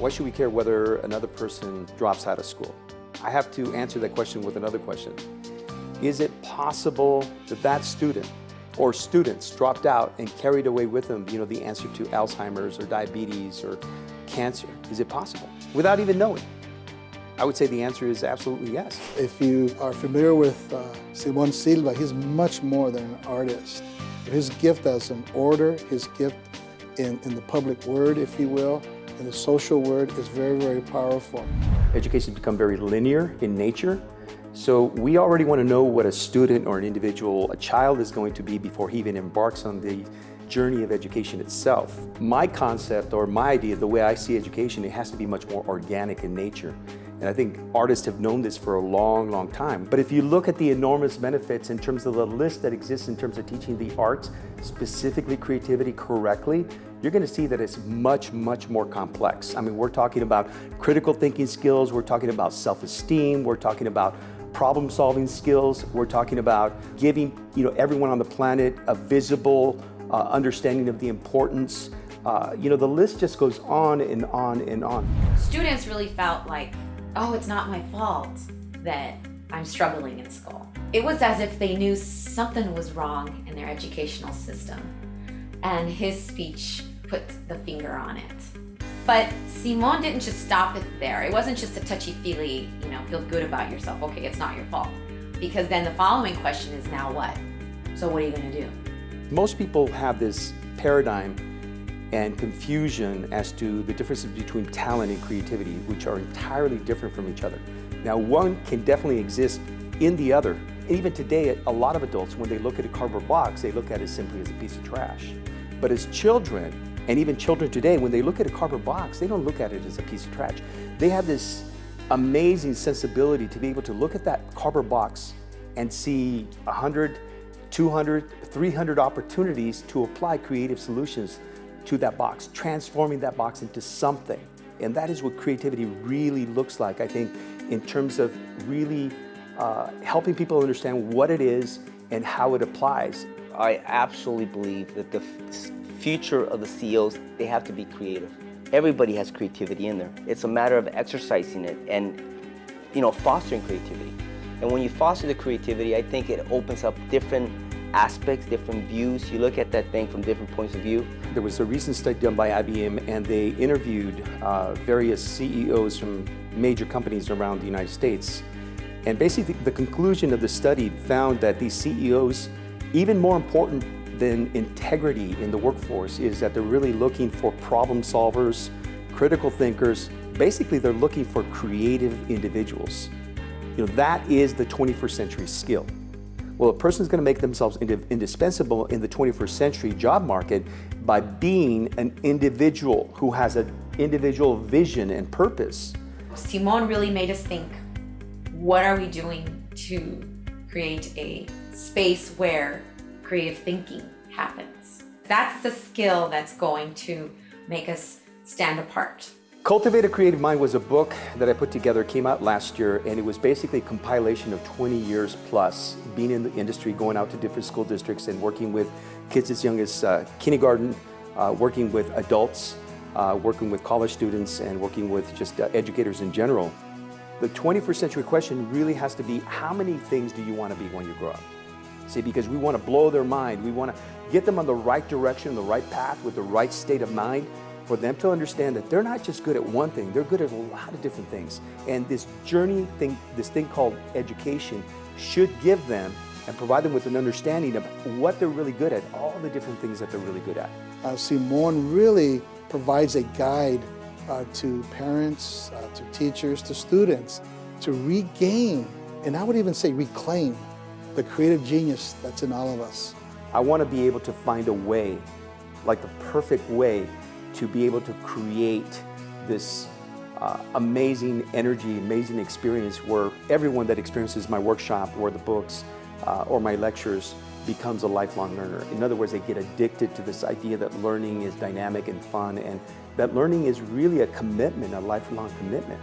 Why should we care whether another person drops out of school? I have to answer that question with another question. Is it possible that that student or students dropped out and carried away with them, the answer to Alzheimer's or diabetes or cancer? Is it possible? Without even knowing. I would say the answer is absolutely yes. If you are familiar with Silva, he's much more than an artist. His gift as an orator, his gift in the public word, if you will, in the social word is very, very powerful. Education has become very linear in nature. So we already want to know what a student or an individual, a child is going to be before he even embarks on the journey of education itself. My concept or my idea, the way I see education, it has to be much more organic in nature. And I think artists have known this for a long, long time. But if you look at the enormous benefits in terms of the list that exists in terms of teaching the arts, specifically creativity correctly, you're going to see that it's much, much more complex. I mean, we're talking about critical thinking skills, we're talking about self-esteem, we're talking about problem-solving skills, we're talking about giving everyone on the planet a visible understanding of the importance. The list just goes on and on and on. Students really felt like, oh, it's not my fault that I'm struggling in school. It was as if they knew something was wrong in their educational system, and his speech put the finger on it. But Simon didn't just stop it there. It wasn't just a touchy-feely, feel good about yourself, okay, it's not your fault. Because then the following question is, now what? So what are you gonna do? Most people have this paradigm and confusion as to the differences between talent and creativity, which are entirely different from each other. Now, one can definitely exist in the other. Even today, a lot of adults, when they look at a cardboard box, they look at it simply as a piece of trash. But as children, and even children today, when they look at a cardboard box, they don't look at it as a piece of trash. They have this amazing sensibility to be able to look at that cardboard box and see 100, 200, 300 opportunities to apply creative solutions to that box, transforming that box into something. And that is what creativity really looks like, I think, in terms of really helping people understand what it is and how it applies. I absolutely believe that the future of the CEOs, they have to be creative. Everybody has creativity in there. It's a matter of exercising it and fostering creativity. And when you foster the creativity, I think it opens up different aspects, different views. You look at that thing from different points of view. There was a recent study done by IBM, and they interviewed various CEOs from major companies around the United States. And basically the conclusion of the study found that these CEOs, even more important than integrity in the workforce, is that they're really looking for problem solvers, critical thinkers. Basically, they're looking for creative individuals. That is the 21st century skill. Well, a person's going to make themselves indispensable in the 21st century job market by being an individual who has an individual vision and purpose. Simon really made us think, what are we doing to create a space where creative thinking happens? That's the skill that's going to make us stand apart. Cultivate a Creative Mind was a book that I put together, came out last year, and it was basically a compilation of 20 years plus being in the industry, going out to different school districts and working with kids as young as kindergarten, working with adults, working with college students, and working with just educators in general. The 21st century question really has to be, how many things do you want to be when you grow up? See, because we want to blow their mind. We want to get them on the right direction, the right path, with the right state of mind, for them to understand that they're not just good at one thing, they're good at a lot of different things. And this journey thing, this thing called education, should give them and provide them with an understanding of what they're really good at, all the different things that they're really good at. Simon really provides a guide to parents, to teachers, to students, to regain, and I would even say reclaim, the creative genius that's in all of us. I want to be able to find a way, like the perfect way, to be able to create this amazing energy, amazing experience where everyone that experiences my workshop or the books or my lectures becomes a lifelong learner. In other words, they get addicted to this idea that learning is dynamic and fun, and that learning is really a commitment, a lifelong commitment.